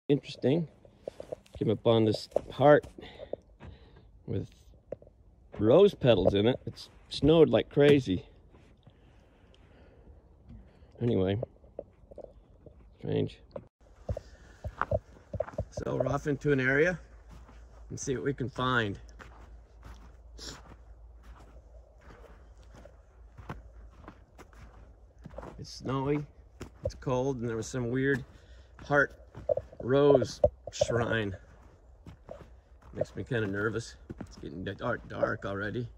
interesting. Came up on this heart with rose petals in it. It's snowed like crazy. Anyway, strange. So we're off into an area and see what we can find. It's snowy, it's cold, and there was some weird heart rose shrine. Makes me kind of nervous. It's getting dark already.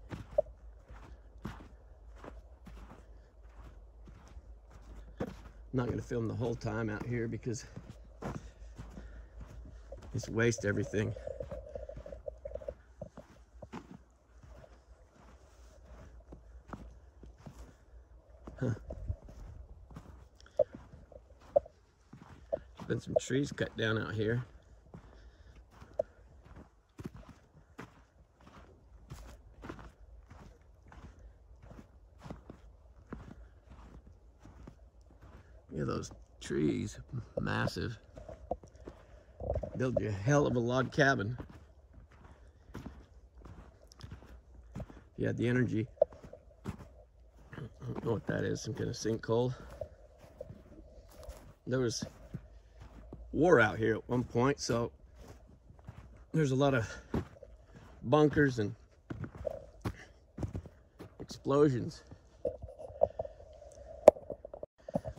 I'm not going to film the whole time out here because it's waste everything. Huh. There's been some trees cut down out here. Look at those trees, massive. Build you a hell of a log cabin. You had the energy. I don't know what that is, some kind of sinkhole. There was war out here at one point, so there's a lot of bunkers and explosions.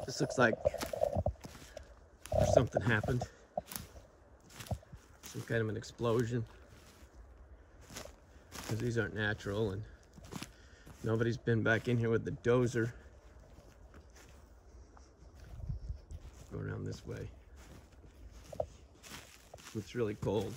This looks like something happened. Some kind of an explosion. Because these aren't natural, and nobody's been back in here with the dozer. Go around this way. It's really cold.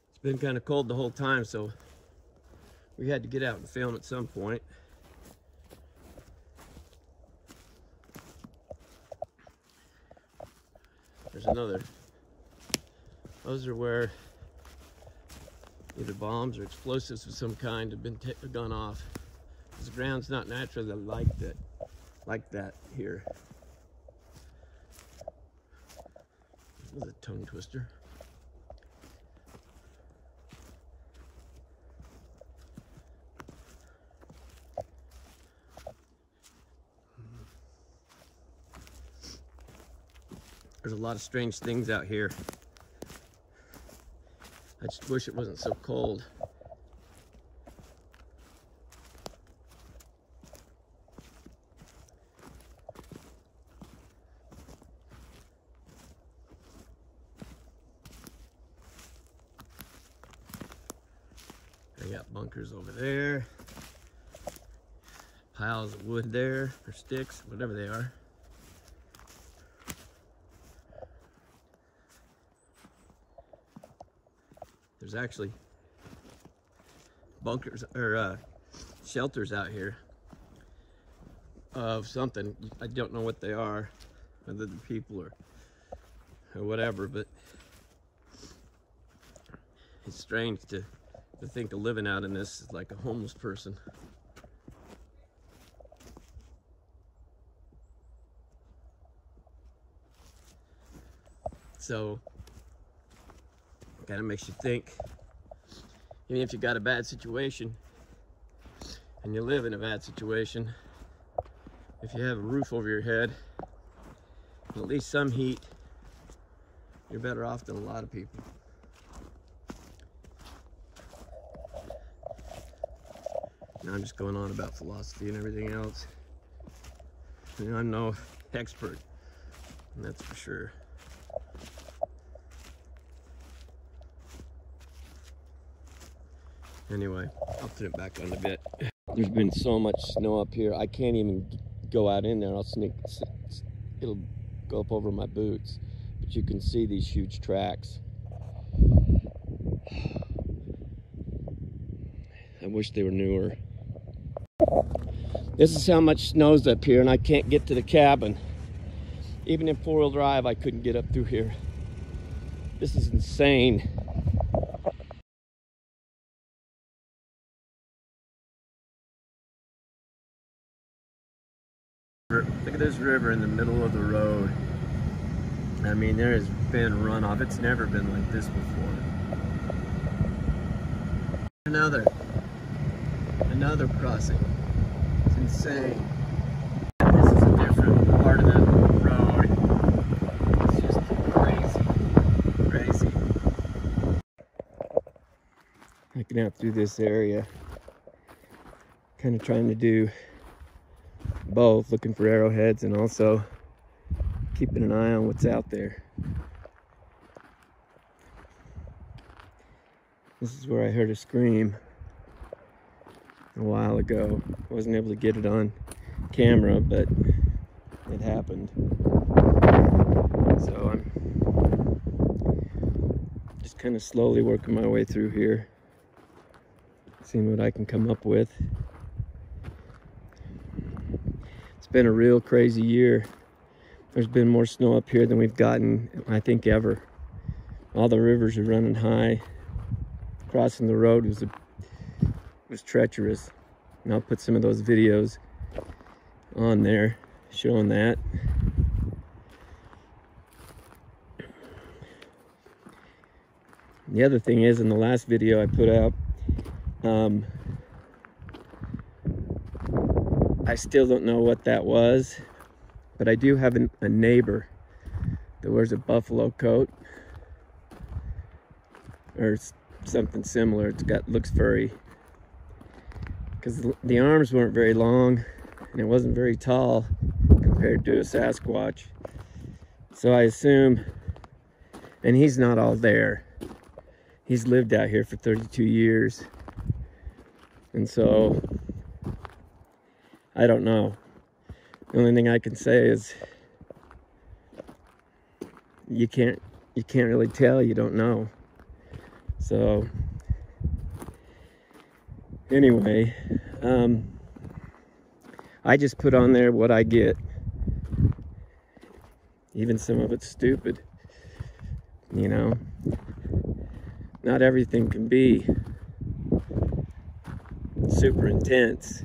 It's been kind of cold the whole time, so we had to get out and film at some point. There's another. Those are where either bombs or explosives of some kind have been gone off. This ground's not naturally like that here. That was a tongue twister. There's a lot of strange things out here. I just wish it wasn't so cold. I got bunkers over there. Piles of wood there, or sticks, whatever they are. There's actually bunkers or shelters out here of something. I don't know what they are, whether they're people or whatever, but it's strange to think of living out in this is like a homeless person. So kind of makes you think, even if you got a bad situation and you live in a bad situation, if you have a roof over your head and at least some heat, you're better off than a lot of people. Now I'm just going on about philosophy and everything else. I mean, I'm no expert, and that's for sure. Anyway, I'll put it back on a bit. There's been so much snow up here, I can't even go out in there. It'll go up over my boots. But you can see these huge tracks. I wish they were newer. This is how much snow's up here, and I can't get to the cabin. Even in four-wheel drive, I couldn't get up through here. This is insane. Look at this river in the middle of the road. I mean, there has been runoff. It's never been like this before. Another crossing. It's insane. This is a different part of the road. It's just crazy. Hiking out through this area. Kind of trying to do both, looking for arrowheads and also keeping an eye on what's out there. This is where I heard a scream a while ago. I wasn't able to get it on camera, but it happened. So I'm just kind of slowly working my way through here, seeing what I can come up with. It's been a real crazy year. There's been more snow up here than we've gotten, I think, ever. All the rivers are running high. Crossing the road was treacherous. And I'll put some of those videos on there showing that. The other thing is, in the last video I put out, I still don't know what that was, but I do have a neighbor that wears a buffalo coat or something similar. Looks furry, because the arms weren't very long and it wasn't very tall compared to a Sasquatch. So I assume, and he's not all there. He's lived out here for 32 years. And so I don't know. The only thing I can say is you can't really tell, you don't know. So anyway, I just put on there what I get. Even some of it's stupid, you know. Not everything can be super intense,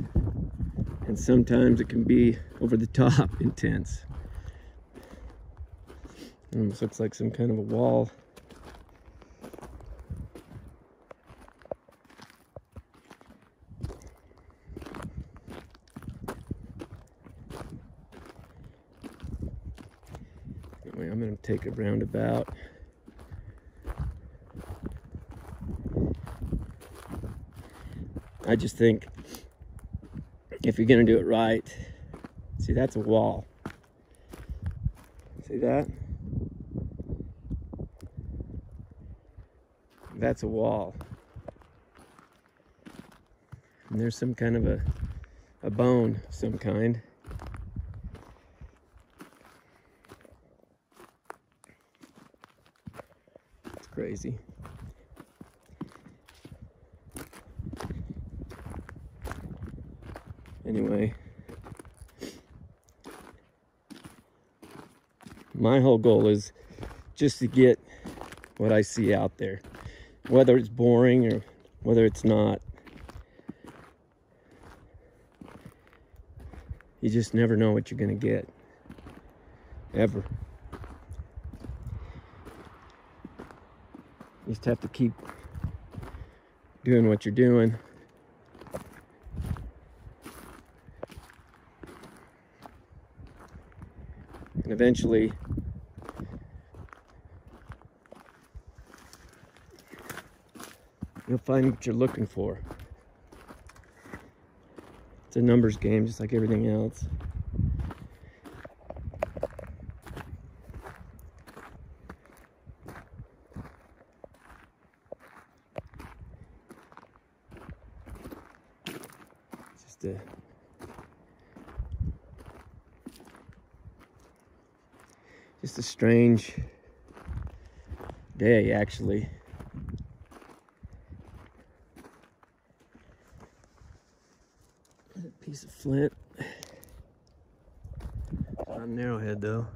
and sometimes it can be over the top intense. It almost looks like some kind of a wall. Anyway, I'm going to take a roundabout. I just think if you're going to do it right, see, that's a wall. See that? That's a wall. And there's some kind of a bone of some kind. It's crazy. Anyway, my whole goal is just to get what I see out there, whether it's boring or whether it's not. You just never know what you're going to get, ever. You just have to keep doing what you're doing. And eventually, you'll find what you're looking for. It's a numbers game, just like everything else. It's just a strange day, actually. Piece of flint. Not an arrowhead though.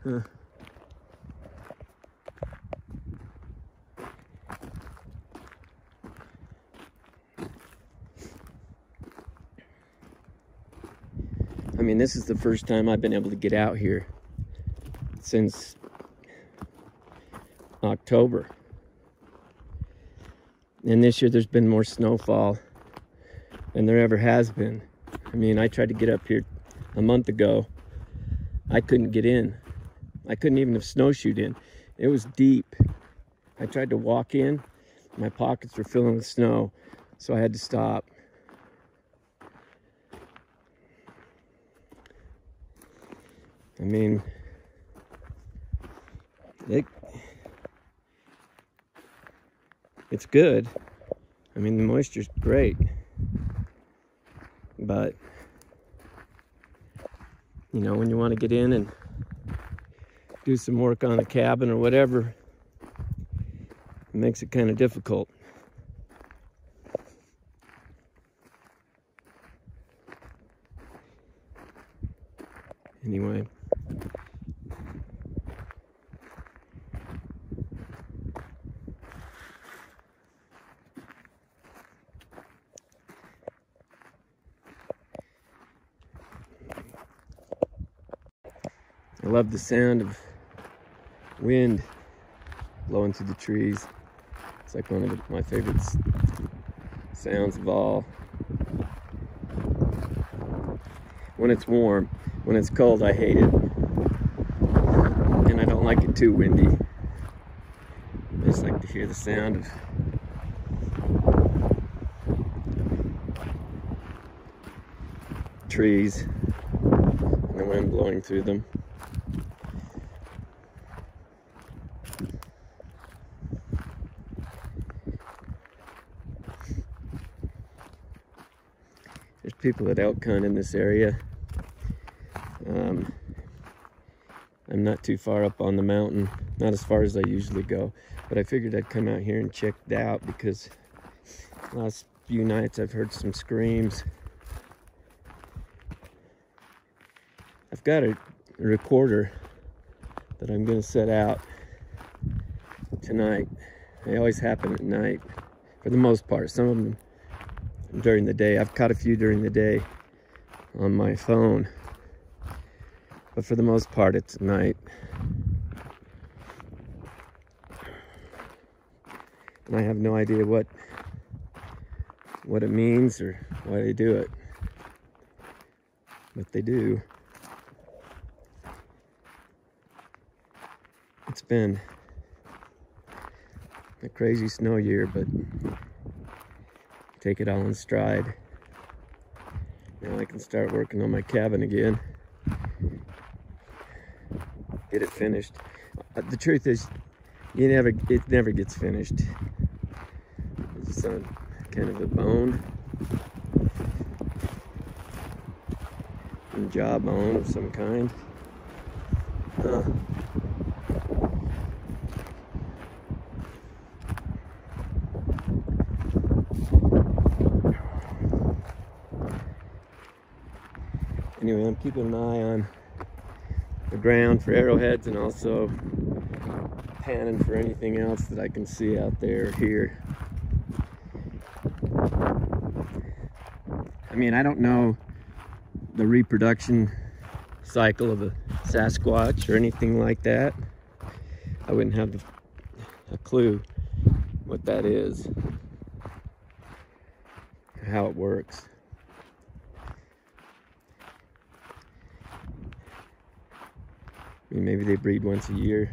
Huh. I mean, this is the first time I've been able to get out here since October. And this year there's been more snowfall than there ever has been. I mean, I tried to get up here a month ago. I couldn't get in. I couldn't even have snowshoed in. It was deep. I tried to walk in. My pockets were filling with snow, so I had to stop. I mean, it's good. I mean, the moisture's great. But, you know, when you want to get in and do some work on the cabin or whatever, it makes it kind of difficult. Anyway. I love the sound of wind blowing through the trees. It's like one of my favorite sounds of all. When it's warm. When it's cold, I hate it. And I don't like it too windy. I just like to hear the sound of trees and the wind blowing through them. There's people that elk hunt in this area. I'm not too far up on the mountain, not as far as I usually go, but I figured I'd come out here and check it out because the last few nights I've heard some screams. I've got a recorder that I'm going to set out tonight. They always happen at night for the most part. Some of them during the day. I've caught a few during the day on my phone, but for the most part it's at night. And I have no idea what it means or why they do it, but they do. It's been a crazy snow year, but take it all in stride. Now I can start working on my cabin again. Get it finished. The truth is, it never gets finished. It's kind of a bone. A jawbone of some kind. Anyway, I'm keeping an eye on the ground for arrowheads and also panning for anything else that I can see out there or hear. I mean, I don't know the reproduction cycle of a Sasquatch or anything like that. I wouldn't have a clue what that is, how it works. I mean, maybe they breed once a year.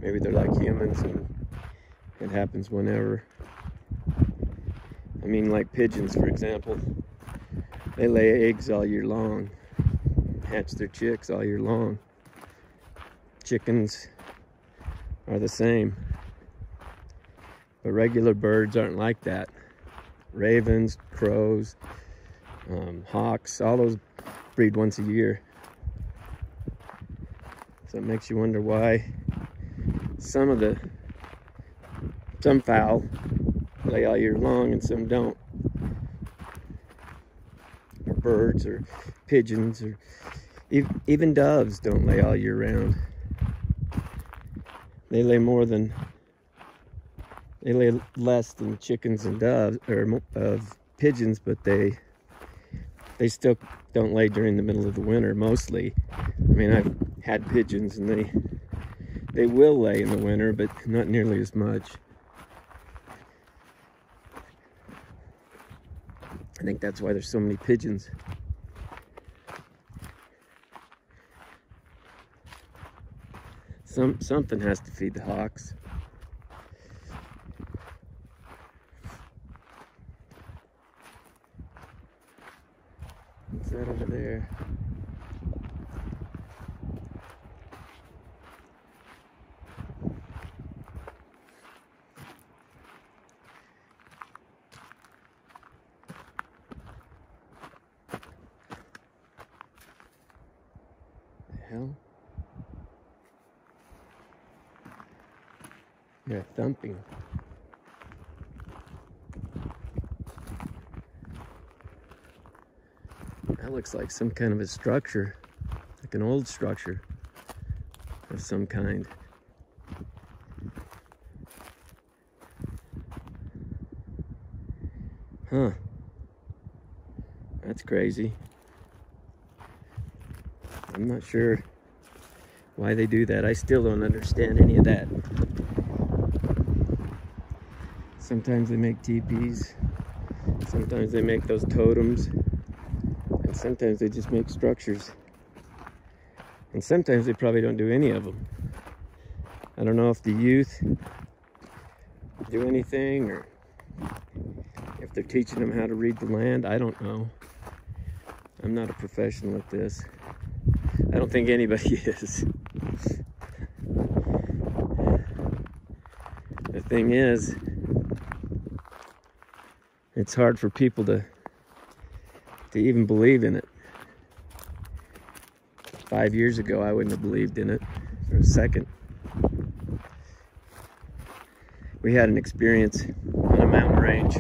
Maybe they're like humans and it happens whenever. I mean, like pigeons, for example. They lay eggs all year long, hatch their chicks all year long. Chickens are the same. But regular birds aren't like that. Ravens, crows, hawks, all those breed once a year. So it makes you wonder why some fowl lay all year long and some don't. birds or pigeons, or even doves don't lay all year round. They lay less than chickens and doves, or pigeons, but they still don't lay during the middle of the winter, mostly. I mean, I've had pigeons and they will lay in the winter, but not nearly as much. I think that's why there's so many pigeons. Something has to feed the hawks. What's that over there? The hell? Yeah, thumping. That looks like some kind of a structure, like an old structure of some kind. Huh. That's crazy. I'm not sure why they do that. I still don't understand any of that. Sometimes they make teepees, sometimes they make those totems, and sometimes they just make structures. And sometimes they probably don't do any of them. I don't know if the youth do anything, or if they're teaching them how to read the land. I don't know. I'm not a professional at this. I don't think anybody is. The thing is, it's hard for people to even believe in it. 5 years ago, I wouldn't have believed in it for a second. We had an experience on a mountain range.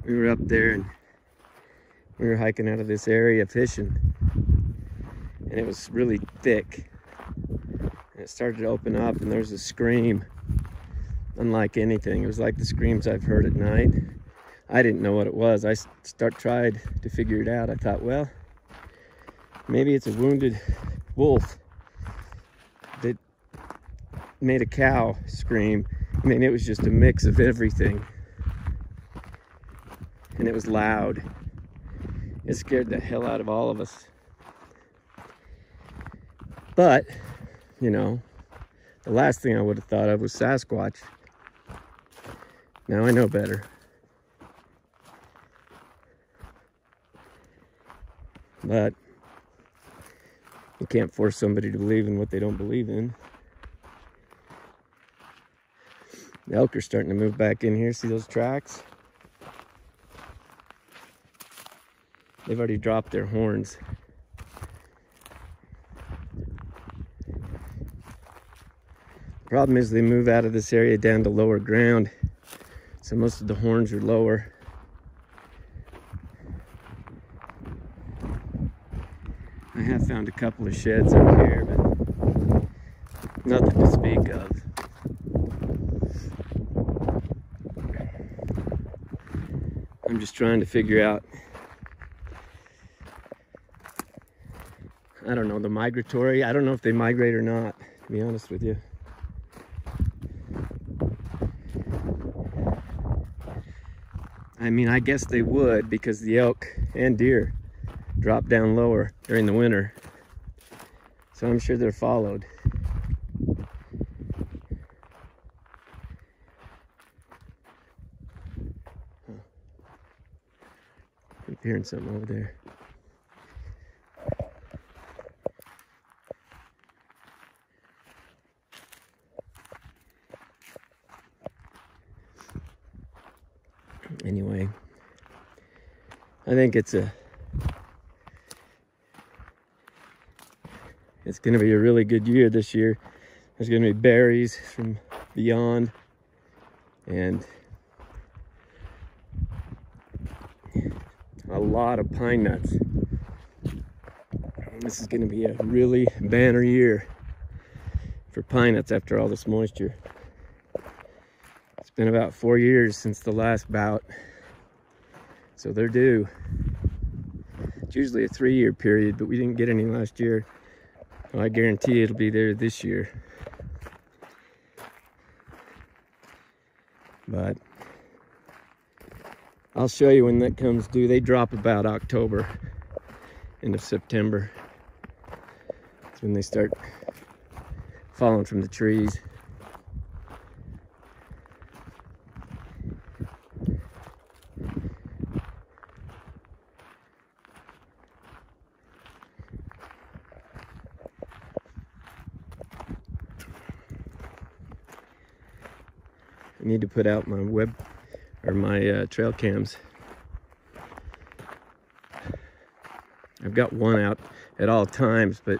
We were up there and we were hiking out of this area fishing, and it was really thick. And it started to open up, and there was a scream unlike anything. It was like the screams I've heard at night. I didn't know what it was. I tried to figure it out. I thought, well, maybe it's a wounded wolf that made a cow scream. I mean, it was just a mix of everything. And it was loud. It scared the hell out of all of us. But, you know, the last thing I would have thought of was Sasquatch. Now I know better. But you can't force somebody to believe in what they don't believe in. The elk are starting to move back in here. See those tracks? They've already dropped their horns. Problem is they move out of this area down to lower ground, so most of the horns are lower. I have found a couple of sheds up here, but nothing to speak of. I'm just trying to figure out, I don't know, the migratory. I don't know if they migrate or not, to be honest with you. I mean, I guess they would, because the elk and deer drop down lower during the winter. So I'm sure they're followed. I'm hearing something over there. Anyway, I think it's going to be a really good year this year. There's going to be berries from beyond, and a lot of pine nuts. This is going to be a really banner year for pine nuts after all this moisture. It's been about 4 years since the last bout, so they're due. It's usually a 3-year period, but we didn't get any last year. Well, I guarantee it'll be there this year. But I'll show you when that comes due. They drop about October, end of September. That's when they start falling from the trees. I need to put out my my trail cams. I've got one out at all times, but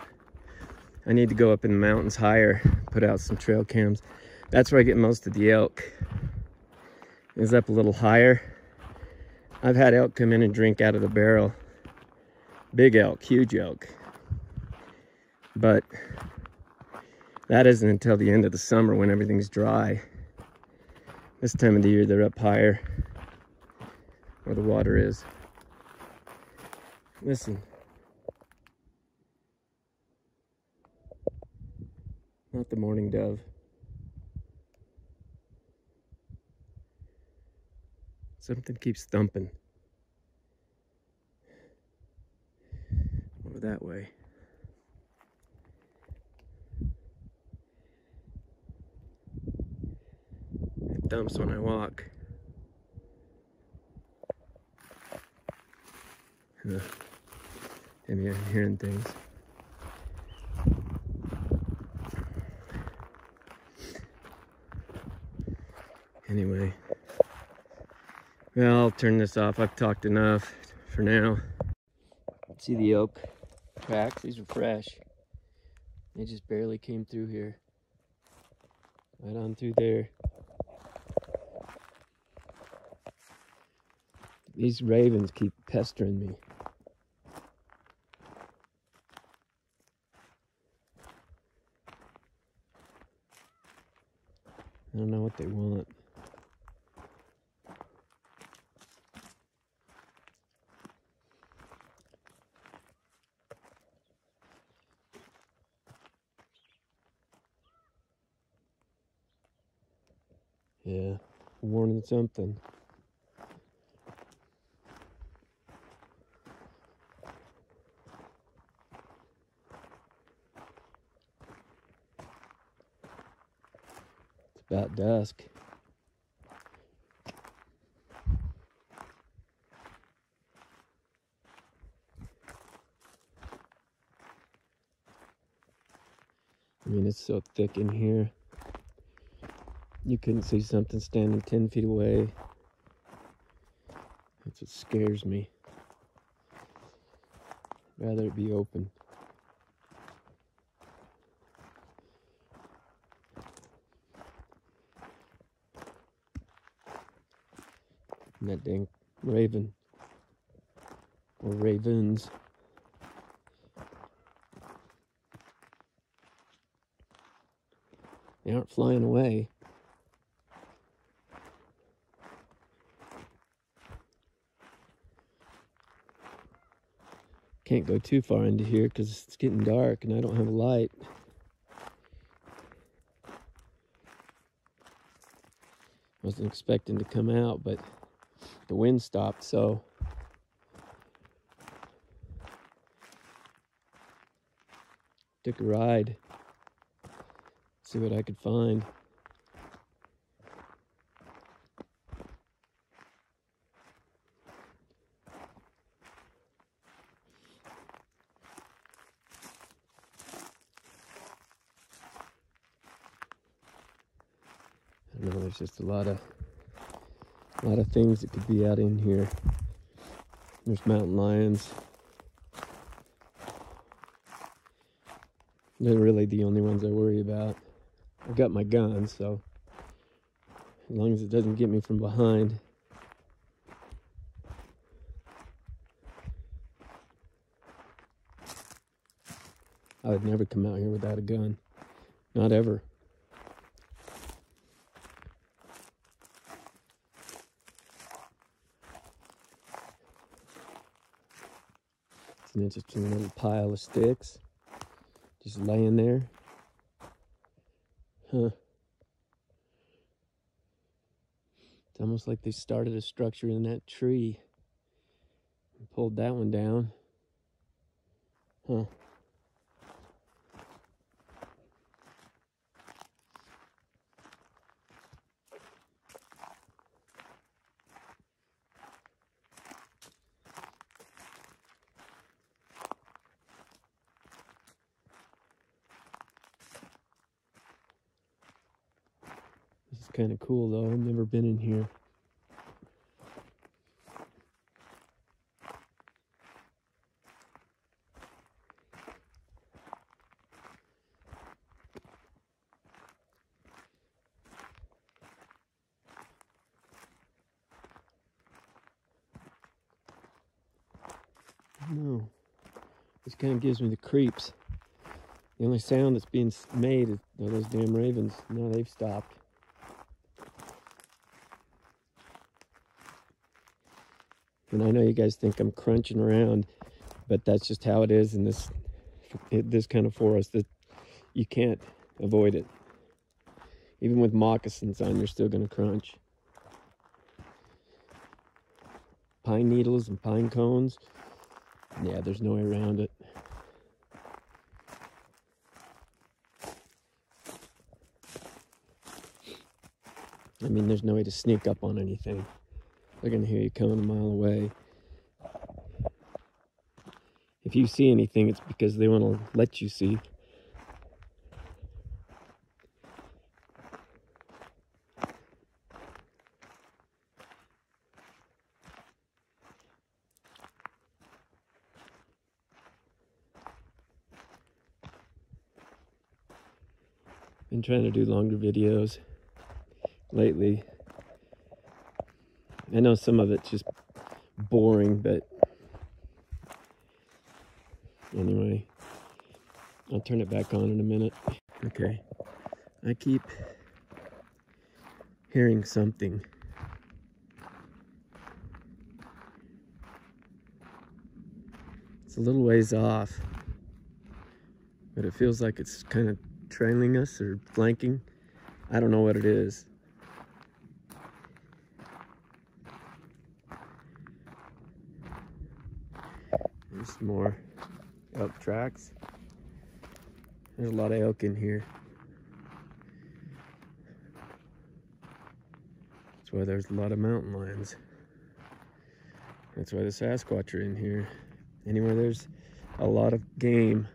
I need to go up in the mountains higher, put out some trail cams. That's where I get most of the elk, is up a little higher. I've had elk come in and drink out of the barrel. Big elk, huge elk. But that isn't until the end of the summer when everything's dry. This time of the year, they're up higher where the water is. Listen. Not the mourning dove. Something keeps thumping. Over that way. Thumps when I walk. Maybe I'm hearing things. Anyway, well, I'll turn this off. I've talked enough for now. See the elk tracks? These are fresh. They just barely came through here. Right on through there. These ravens keep pestering me. I don't know what they want. Yeah, warning something. About dusk. I mean, it's so thick in here. You couldn't see something standing 10 feet away. That's what scares me. I'd rather it be open. And that dang raven, or ravens. They aren't flying away. Can't go too far into here because it's getting dark and I don't have a light. Wasn't expecting to come out, but the wind stopped, so took a ride, see what I could find. I don't know, there's just a lot of things that could be out in here. There's mountain lions. They're really the only ones I worry about. I've got my gun, so as long as it doesn't get me from behind. I would never come out here without a gun. Not ever. It's an interesting little pile of sticks. Just laying there. Huh. It's almost like they started a structure in that tree and pulled that one down. Huh. This is kind of cool though. I've never been in here. No, this kind of gives me the creeps. The only sound that's being made is those damn ravens. Now they've stopped. And I know you guys think I'm crunching around, but that's just how it is in this kind of forest. That you can't avoid it. Even with moccasins on, you're still going to crunch. Pine needles and pine cones. Yeah, there's no way around it. I mean, there's no way to sneak up on anything. They're going to hear you coming a mile away. If you see anything, it's because they want to let you see. Been trying to do longer videos lately. I know some of it's just boring, but anyway, I'll turn it back on in a minute. Okay, I keep hearing something. It's a little ways off, but it feels like it's kind of trailing us or flanking. I don't know what it is. There's some more elk tracks. There's a lot of elk in here. That's why there's a lot of mountain lions. That's why the Sasquatch are in here. Anywhere there's a lot of game.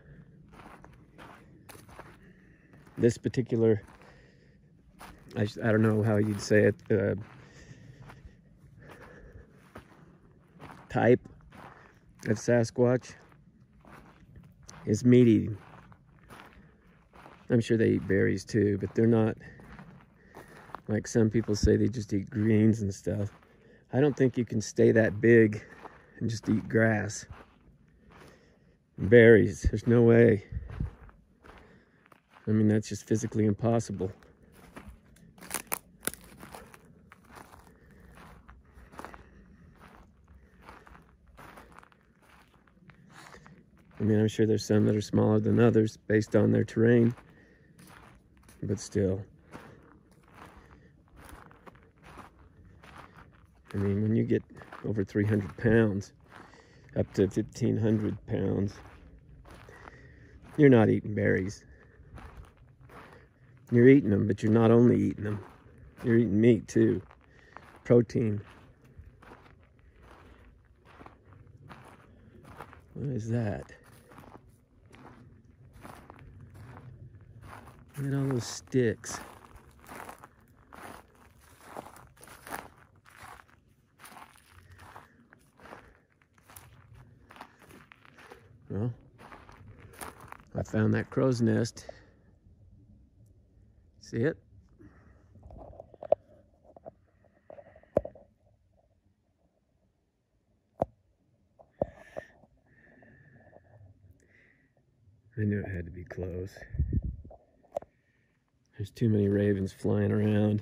This particular, I don't know how you'd say it, type of Sasquatch is meat eating. I'm sure they eat berries too, but they're not like some people say they just eat greens and stuff. I don't think you can stay that big and just eat grass. Berries, there's no way. I mean, that's just physically impossible. I mean, I'm sure there's some that are smaller than others based on their terrain, but still. I mean, when you get over 300 pounds, up to 1,500 pounds, you're not eating berries. You're eating them, but you're not only eating them. You're eating meat too. Protein. What is that? Look at all those sticks. Well, I found that crow's nest. See it? knew it had to be close. There's too many ravens flying around.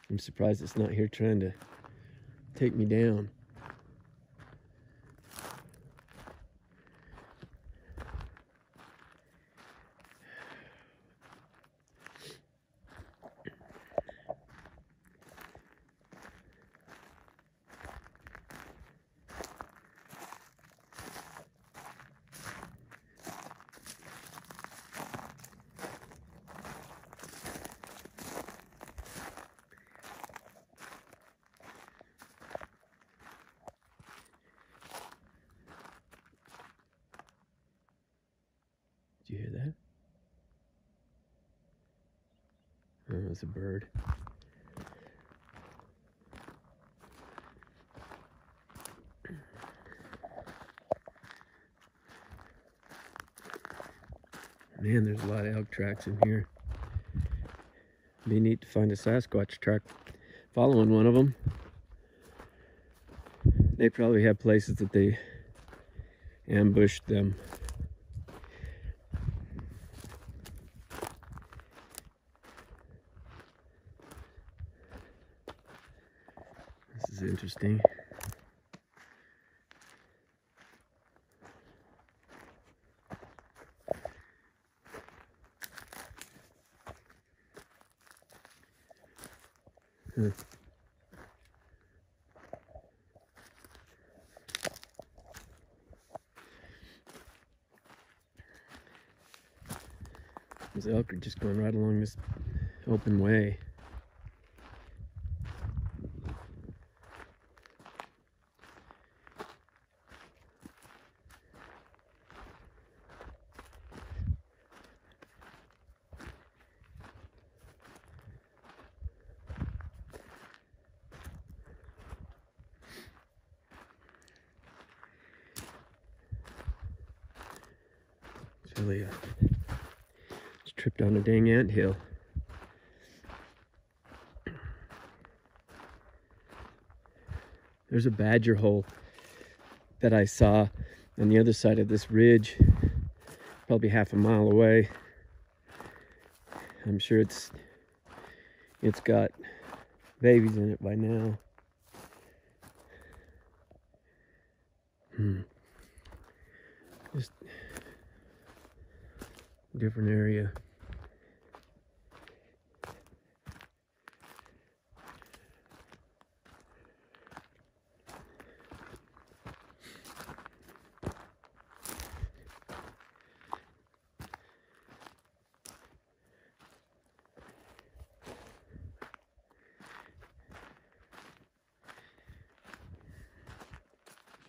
I'm surprised it's not here trying to take me down. Did you hear that? Oh, it's a bird. Man, there's a lot of elk tracks in here. Be neat to find a Sasquatch track following one of them. They probably have places that they ambushed them. This is interesting. Huh. These elk are just going right along this open way. It's really a trip down a dang anthill. There's a badger hole that I saw on the other side of this ridge, probably half a mile away. I'm sure it's got babies in it by now. Just different area.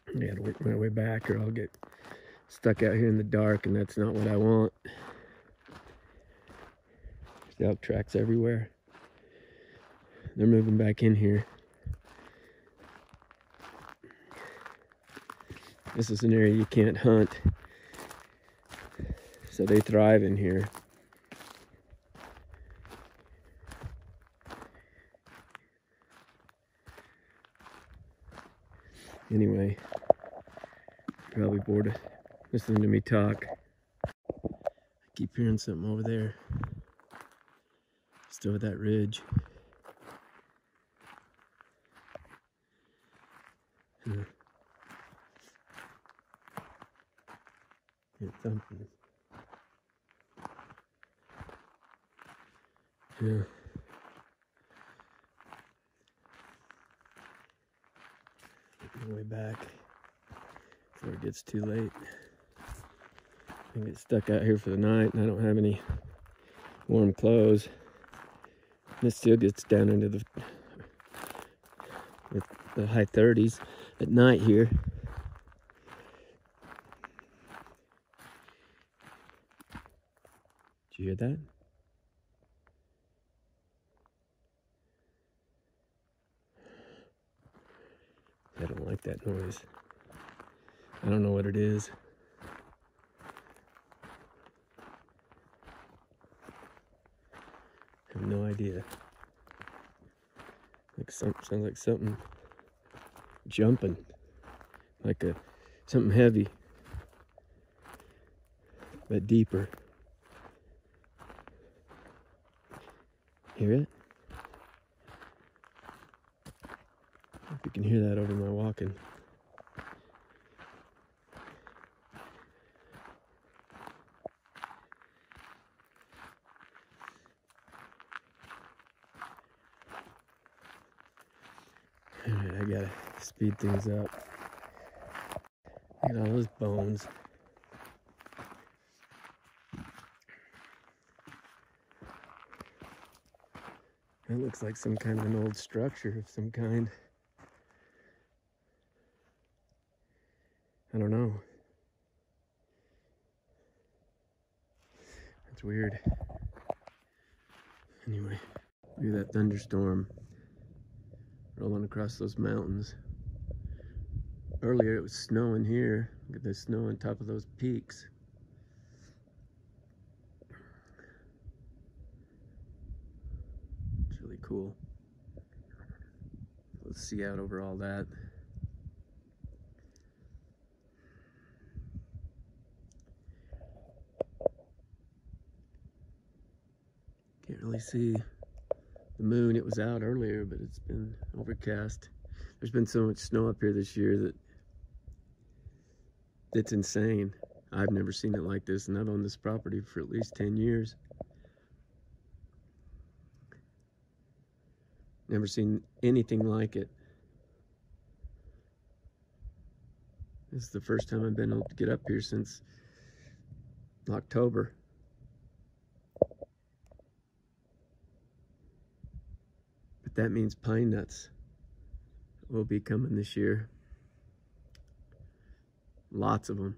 I gotta work my way back or I'll get stuck out here in the dark, and that's not what I want. There's elk tracks everywhere. They're moving back in here. This is an area you can't hunt, so they thrive in here. Anyway, probably bored of listening to me talk. I keep hearing something over there. Just over that ridge. Yeah, something. Yeah. Get my way back before it gets too late. I get stuck out here for the night, and I don't have any warm clothes. And it still gets down into the high 30s at night here. Did you hear that? I don't like that noise. I don't know what it is. I have no idea. Sounds like something jumping, like a Something heavy, but deeper. Hear it? If you can hear that over my walking. Alright, I gotta speed things up. Look at all those bones. That looks like some kind of an old structure of some kind. I don't know. That's weird. Anyway, look at that thunderstorm rolling across those mountains. Earlier it was snowing here. Look at the snow on top of those peaks. It's really cool. Let's see out over all that. Can't really see the moon. It was out earlier, but it's been overcast. There's been so much snow up here this year that it's insane. I've never seen it like this, and I've owned this property for at least 10 years. Never seen anything like it. This is the first time I've been able to get up here since October. But that means pine nuts will be coming this year. Lots of them.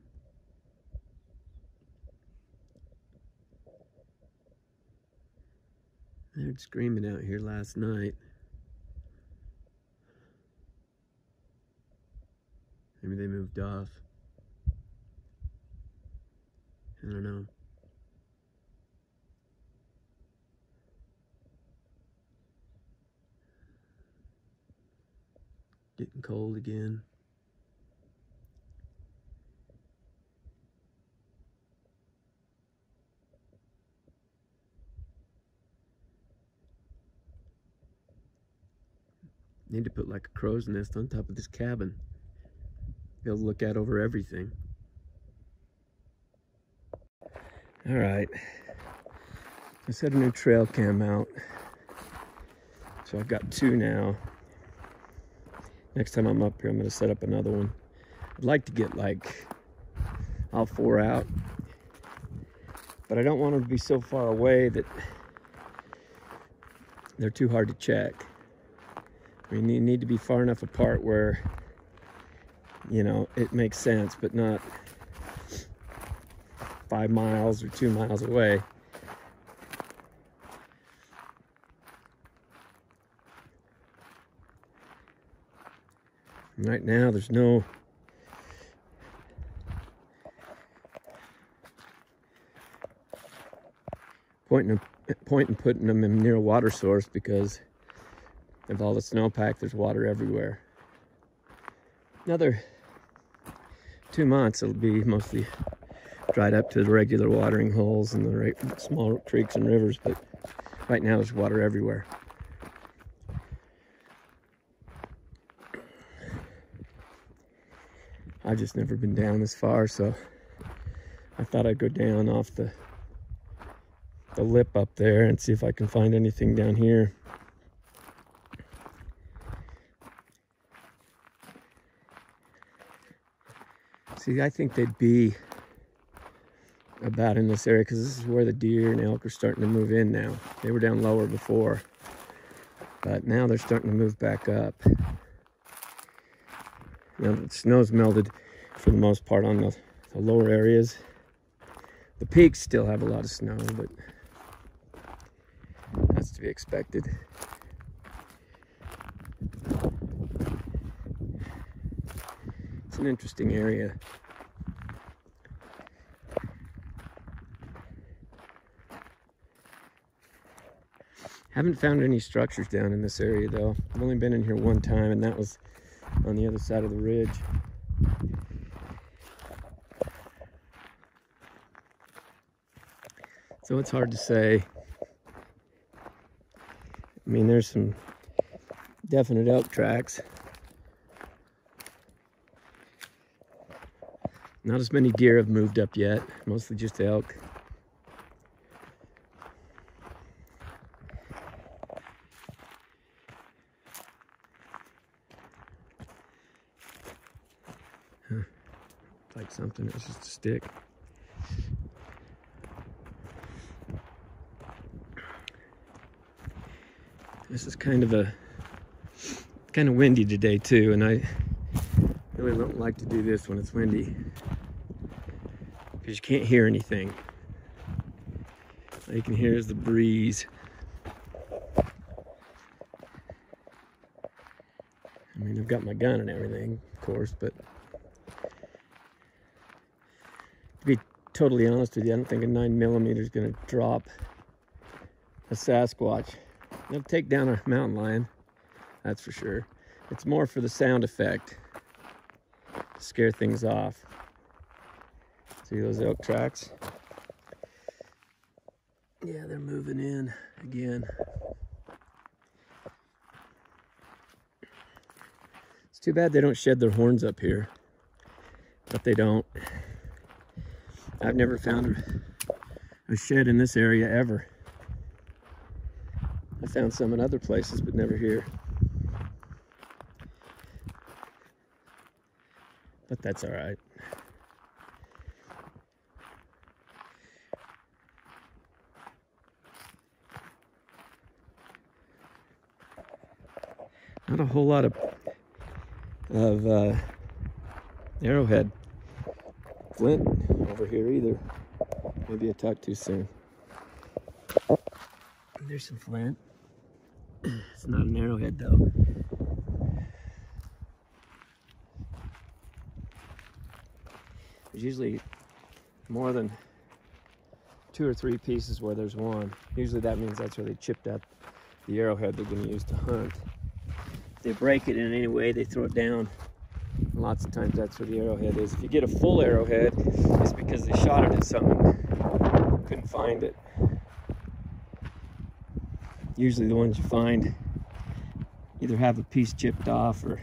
They were screaming out here last night. Maybe they moved off. I don't know. Getting cold again. Need to put like a crow's nest on top of this cabin. Be able to look out over everything. All right. I set a new trail cam out. So I've got 2 now. Next time I'm up here, I'm going to set up another one. I'd like to get like all 4 out. But I don't want them to be so far away that they're too hard to check. I mean, you need to be far enough apart where, you know, it makes sense, but not 5 miles or 2 miles away. Right now, there's no point in putting them in near a water source because of all the snowpack. There's water everywhere. Another 2 months, it'll be mostly dried up to the regular watering holes and the small creeks and rivers, but right now there's water everywhere. I've just never been down this far, so I thought I'd go down off the lip up there and see if I can find anything down here. See, I think they'd be about in this area because this is where the deer and elk are starting to move in now. They were down lower before, but now they're starting to move back up. Now the snow's melted for the most part on the lower areas. The peaks still have a lot of snow, but that's to be expected. It's an interesting area. Haven't found any structures down in this area though. I've only been in here one time, and that was on the other side of the ridge. So it's hard to say. I mean, there's some definite elk tracks. Not as many deer have moved up yet, mostly just elk. Huh. Like something, it's just a stick. This is kind of windy today too, and I really don't like to do this when it's windy because you can't hear anything. All you can hear is the breeze. I mean, I've got my gun and everything, of course, but to be totally honest with you, I don't think a 9mm is going to drop a Sasquatch. It'll take down a mountain lion, that's for sure. It's more for the sound effect, to scare things off. See those elk tracks? Yeah, they're moving in again. It's too bad they don't shed their horns up here, but they don't. I've never found a shed in this area ever. I found some in other places, but never here. But that's all right. Not a whole lot of arrowhead flint over here either. Maybe I talked too soon. There's some flint. It's not an arrowhead though. There's usually more than 2 or 3 pieces where there's one. Usually that means that's where they chipped out the arrowhead they're going to use to hunt. If they break it in any way, they throw it down. And lots of times that's where the arrowhead is. If you get a full arrowhead, it's because they shot it at something, couldn't find it. Usually the ones you find either have a piece chipped off or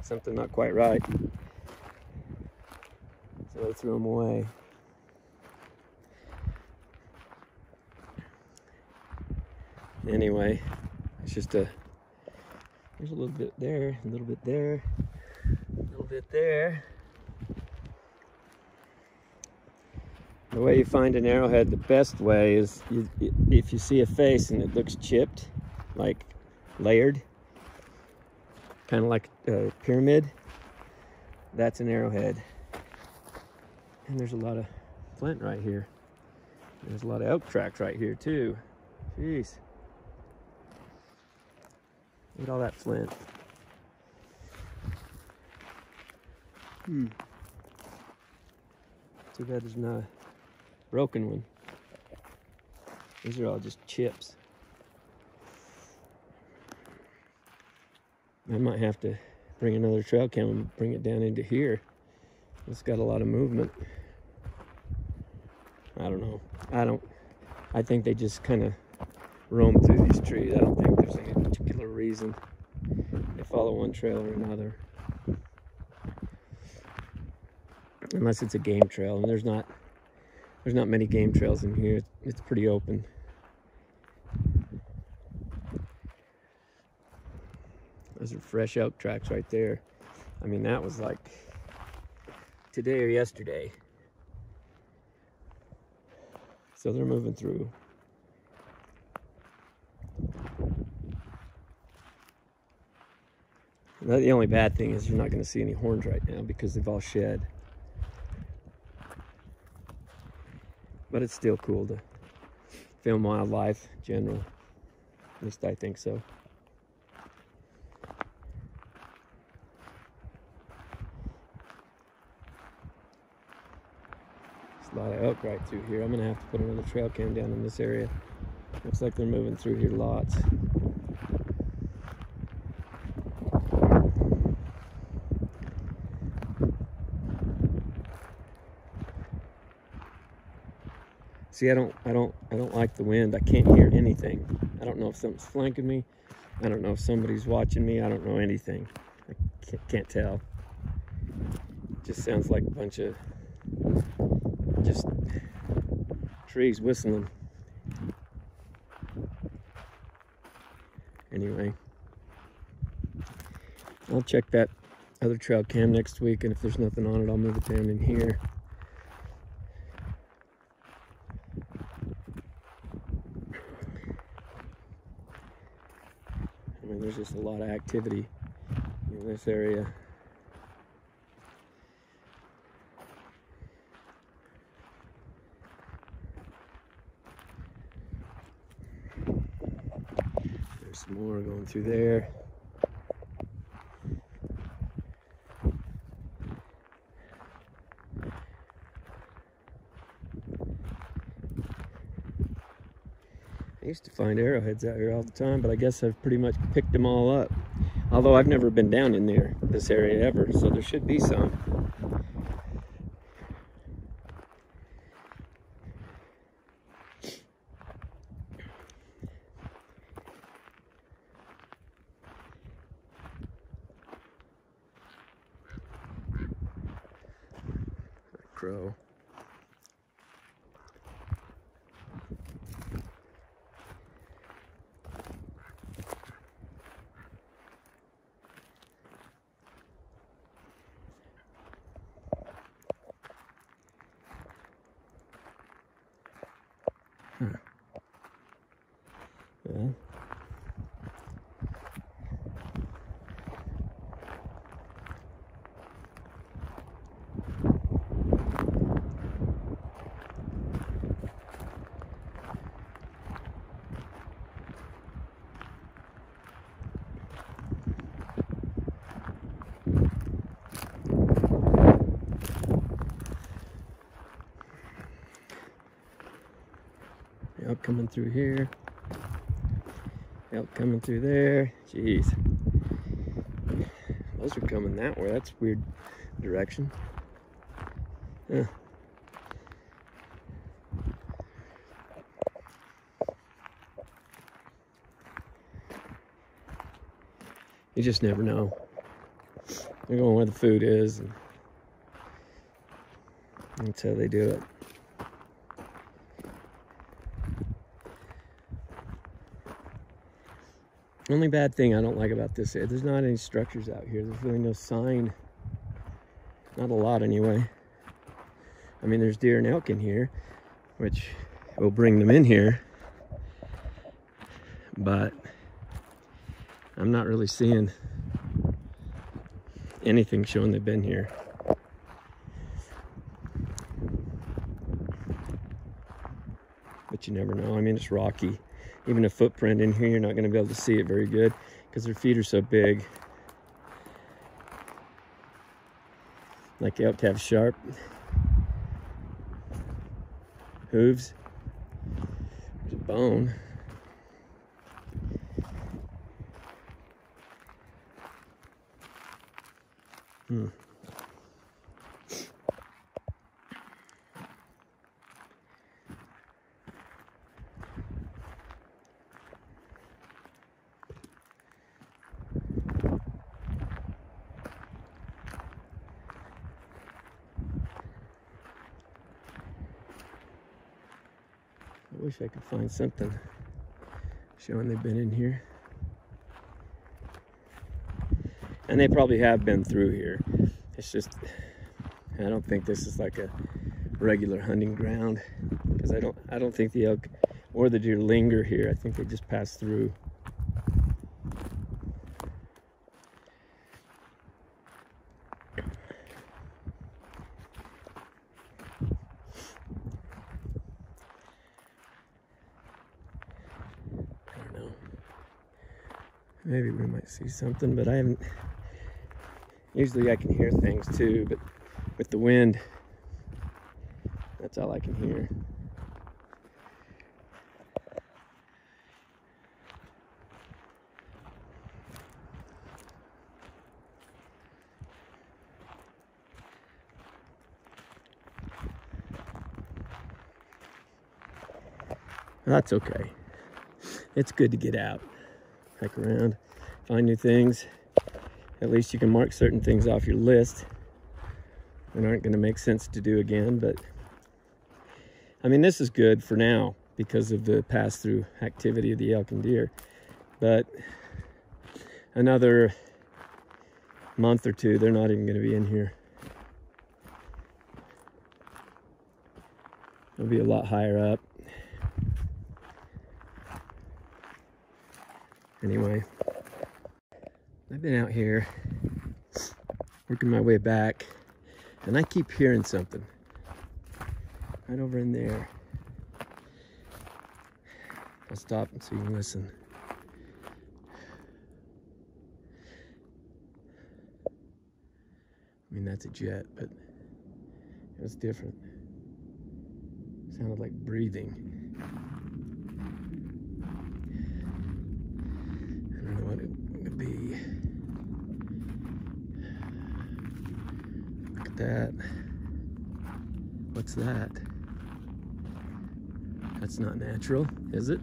something not quite right. So they threw them away. Anyway, it's just there's a little bit there, a little bit there, a little bit there. The way you find an arrowhead, the best way is if you see a face and it looks chipped, like layered, kind of like a pyramid, that's an arrowhead. And there's a lot of flint right here. There's a lot of elk tracks right here too. Jeez. Look at all that flint. Too bad there's not a broken one. These are all just chips. I might have to bring another trail cam and bring it down into here. It's got a lot of movement. I don't know. I think they just kind of roam through these trees. I don't think there's any particular reason they follow one trail or another. Unless it's a game trail, and there's not many game trails in here. It's pretty open. Those are fresh elk tracks right there. I mean, that was like today or yesterday. So they're moving through. The only bad thing is you're not going to see any horns right now because they've all shed. But it's still cool to film wildlife in general. At least I think so. There's a lot of elk right through here. I'm going to have to put another trail cam down in this area. Looks like they're moving through here lots. See, I don't like the wind. I can't hear anything. I don't know if something's flanking me. I don't know if somebody's watching me. I don't know anything. I can't tell. It just sounds like a bunch of just trees whistling. Anyway, I'll check that other trail cam next week, and if there's nothing on it, I'll move it down in here. I mean, there's just a lot of activity in this area. There's some more going through there. I used to find arrowheads out here all the time, but I guess I've pretty much picked them all up. Although I've never been down in there, this area ever, so there should be some. Crow. Yeah. Elk coming through here. Elk coming through there. Jeez. Those are coming that way. That's weird direction. Huh. You just never know. They're going where the food is, and that's how they do it. The only bad thing I don't like about this is there's not any structures out here. There's really no sign. Not a lot anyway. I mean, there's deer and elk in here, which will bring them in here. But I'm not really seeing anything showing they've been here. But you never know. I mean, it's rocky. Even a footprint in here, you're not going to be able to see it very good because their feet are so big. Like elk have sharp hooves. There's a bone. I wish I could find something showing they've been in here. And they probably have been through here. It's just, I don't think this is like a regular hunting ground, because I don't think the elk or the deer linger here. I think they just pass through. Maybe we might see something, but I haven't. Usually I can hear things too, but with the wind, that's all I can hear. That's okay. It's good to get out, hike around, find new things. At least you can mark certain things off your list that aren't going to make sense to do again. But I mean, this is good for now because of the pass-through activity of the elk and deer. But another month or two, they're not even going to be in here. They'll be a lot higher up. Anyway, I've been out here working my way back, and I keep hearing something right over in there. I'll stop so you can listen. I mean, that's a jet, but it was different. It sounded like breathing. I don't know what it would be. Look at that. What's that? That's not natural, is it?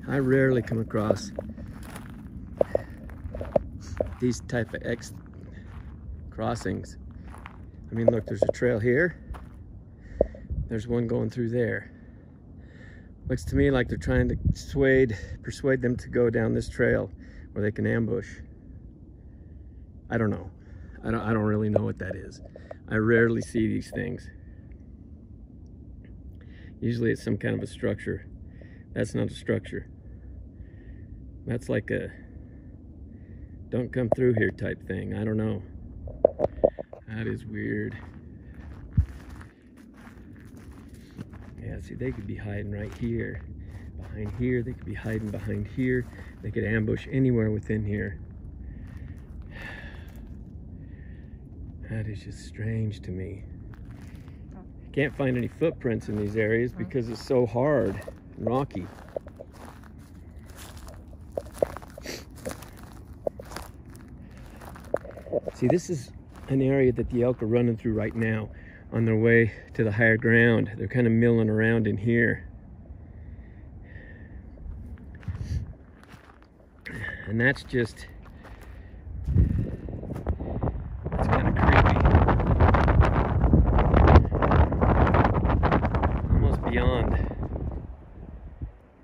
I rarely come across these type of X crossings. I mean, look, there's a trail here. There's one going through there. Looks to me like they're trying to persuade them to go down this trail where they can ambush. I don't know. I don't really know what that is. I rarely see these things. Usually it's some kind of a structure. That's not a structure. That's like a don't come through here type thing. I don't know. That is weird. Yeah, see, they could be hiding right here. Behind here, they could be hiding behind here. They could ambush anywhere within here. That is just strange to me. Can't find any footprints in these areas because it's so hard and rocky. See, this is an area that the elk are running through right now on their way to the higher ground. They're kind of milling around in here. And that's just, it's kind of creepy. Almost beyond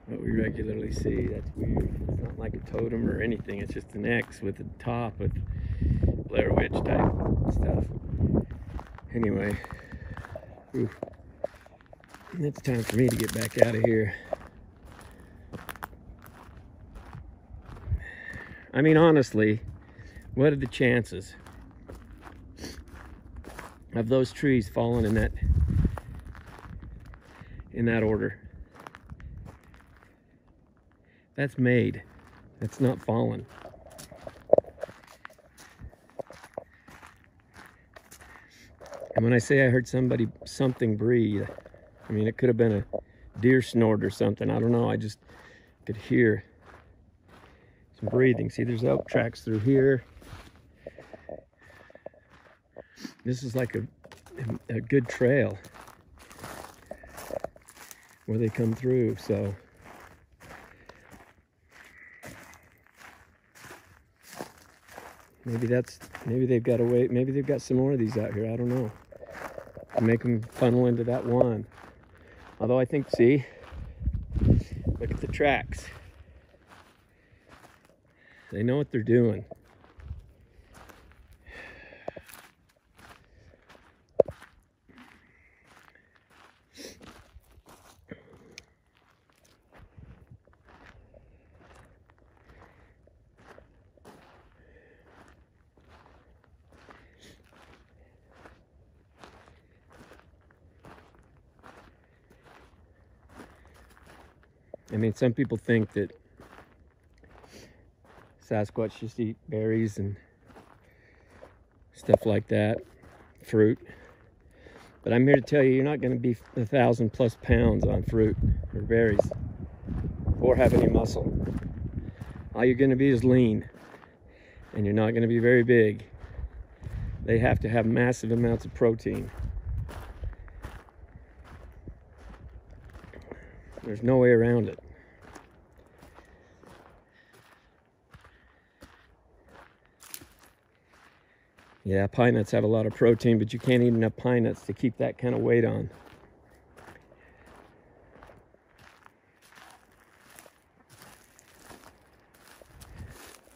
what we regularly see. That's weird. It's not like a totem or anything. It's just an X with a top with Blair Witch type stuff. Anyway, it's time for me to get back out of here. I mean, honestly, what are the chances of those trees falling in that order? That's made. That's not fallen. And when I say I heard something breathe, I mean, it could have been a deer snort or something. I don't know. I just could hear some breathing. See, there's elk tracks through here. This is like a good trail where they come through, so. Maybe they've got a way, maybe they've got some more of these out here, I don't know. Make them funnel into that one. Although I think, see, look at the tracks. They know what they're doing. I mean, some people think that Sasquatch just eat berries and stuff like that, fruit. But I'm here to tell you, you're not going to be 1,000+ pounds on fruit or berries or have any muscle. All you're going to be is lean, and you're not going to be very big. They have to have massive amounts of protein. There's no way around it. Yeah, pine nuts have a lot of protein, but you can't eat enough pine nuts to keep that kind of weight on.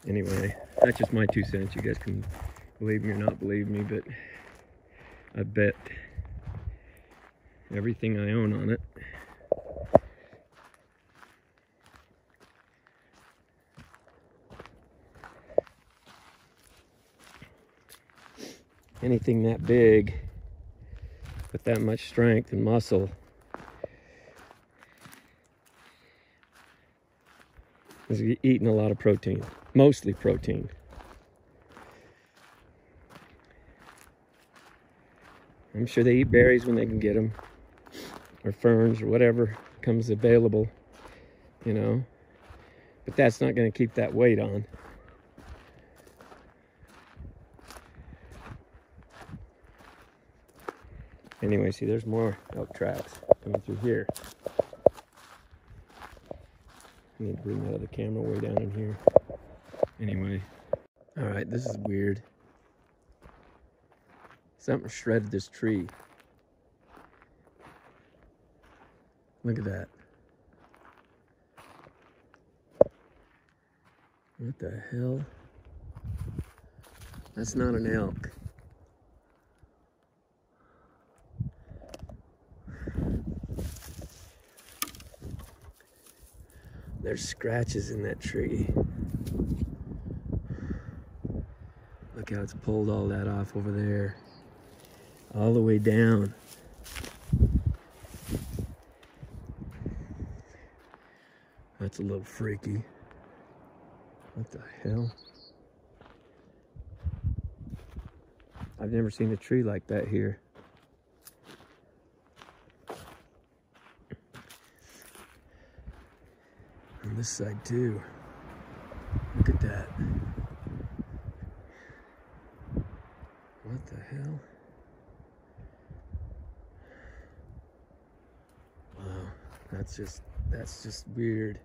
Anyway, that's just my 2 cents. You guys can believe me or not believe me, but I bet everything I own on it. Anything that big with that much strength and muscle is eating a lot of protein, mostly protein. I'm sure they eat berries when they can get them, or ferns, or whatever comes available, you know, but that's not going to keep that weight on. Anyway, see, there's more elk tracks coming through here. I need to bring that other camera way down in here. Anyway, all right, this is weird. Something shredded this tree. Look at that. What the hell? That's not an elk. There's scratches in that tree. Look how it's pulled all that off over there. All the way down. That's a little freaky. What the hell? I've never seen a tree like that here. On this side too. Look at that. What the hell? Wow, that's just weird.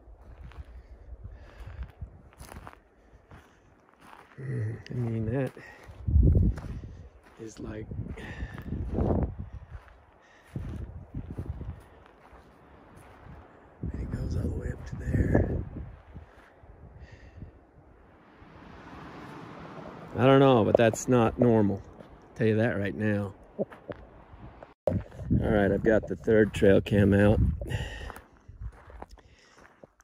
I mean, that is like, it goes all the way up to there. I don't know, but that's not normal. I'll tell you that right now. All right, I've got the third trail cam out.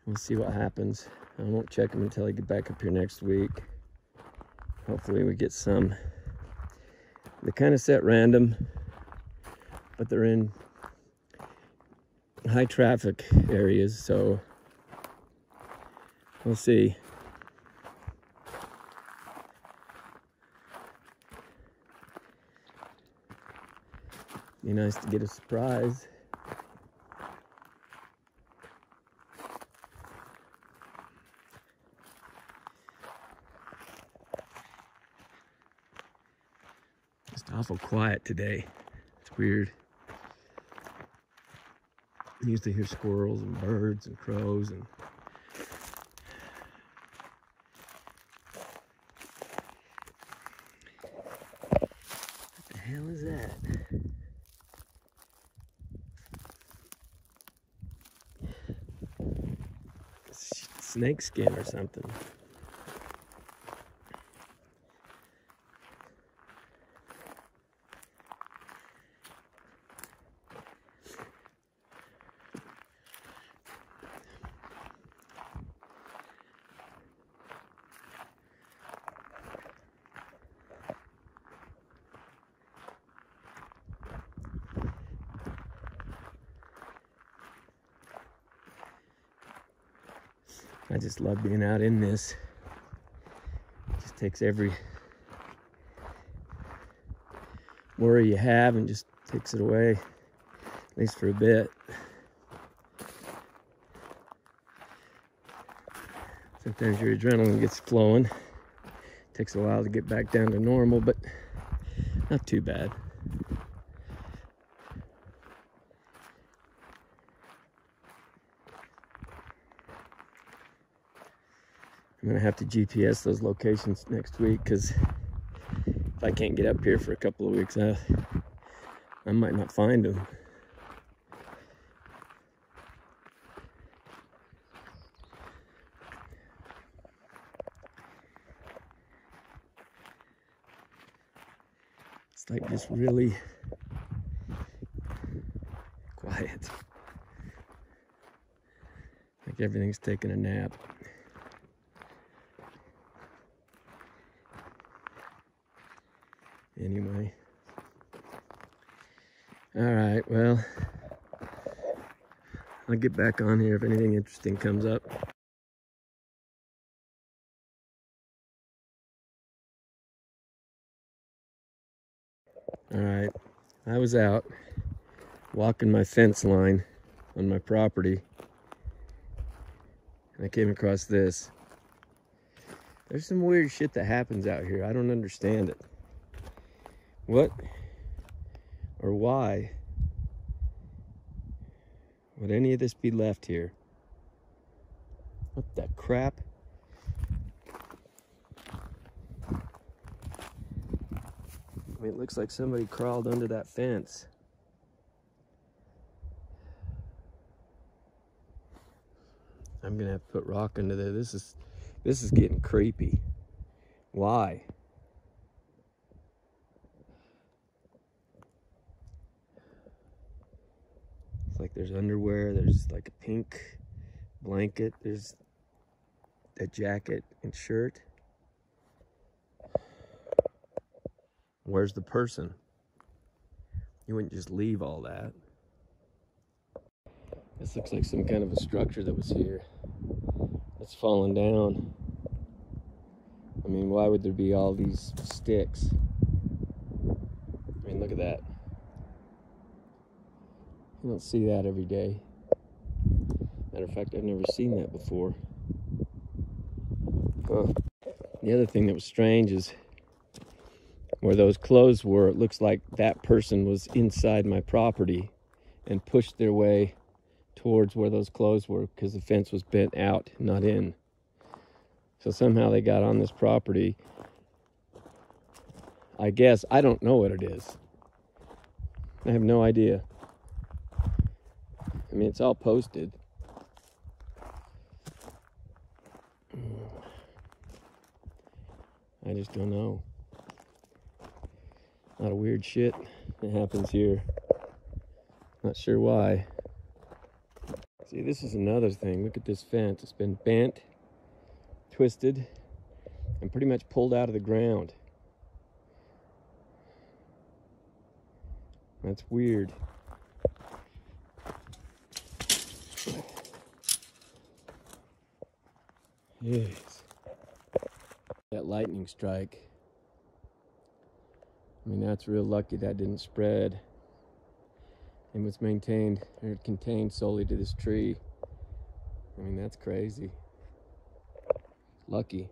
We'll see what happens. I won't check them until I get back up here next week. Hopefully we get some. They're kind of set random, but they're in high traffic areas, so we'll see. Be nice to get a surprise. It's awful quiet today. It's weird. I used to hear squirrels and birds and crows and what the hell is that? Snake skin or something. I just love being out in this. It just takes every worry you have and just takes it away, at least for a bit. Sometimes your adrenaline gets flowing. It takes a while to get back down to normal, but not too bad. I'm gonna have to GPS those locations next week, because if I can't get up here for a couple of weeks, I might not find them. It's like just really quiet. Like everything's taking a nap. Anyway. All right, well, I'll get back on here if anything interesting comes up. All right, I was out walking my fence line on my property, and I came across this. There's some weird shit that happens out here. I don't understand it. What or why would any of this be left here? What the crap? I mean, it looks like somebody crawled under that fence. I'm gonna have to put rock under there. This is getting creepy. Why? It's like there's underwear, there's like a pink blanket, there's a jacket and shirt. Where's the person? You wouldn't just leave all that. This looks like some kind of a structure that was here. It's fallen down. I mean, why would there be all these sticks? I mean, look at that. You don't see that every day. Matter of fact, I've never seen that before. Huh. The other thing that was strange is where those clothes were, it looks like that person was inside my property and pushed their way towards where those clothes were, because the fence was bent out, not in. So somehow they got on this property. I guess, I don't know what it is. I have no idea. I mean, it's all posted. I just don't know. A lot of weird shit that happens here. Not sure why. See, this is another thing. Look at this fence. It's been bent, twisted, and pretty much pulled out of the ground. That's weird. Yes. That lightning strike. I mean, that's real lucky that didn't spread and was maintained or contained solely to this tree. I mean, that's crazy. Lucky.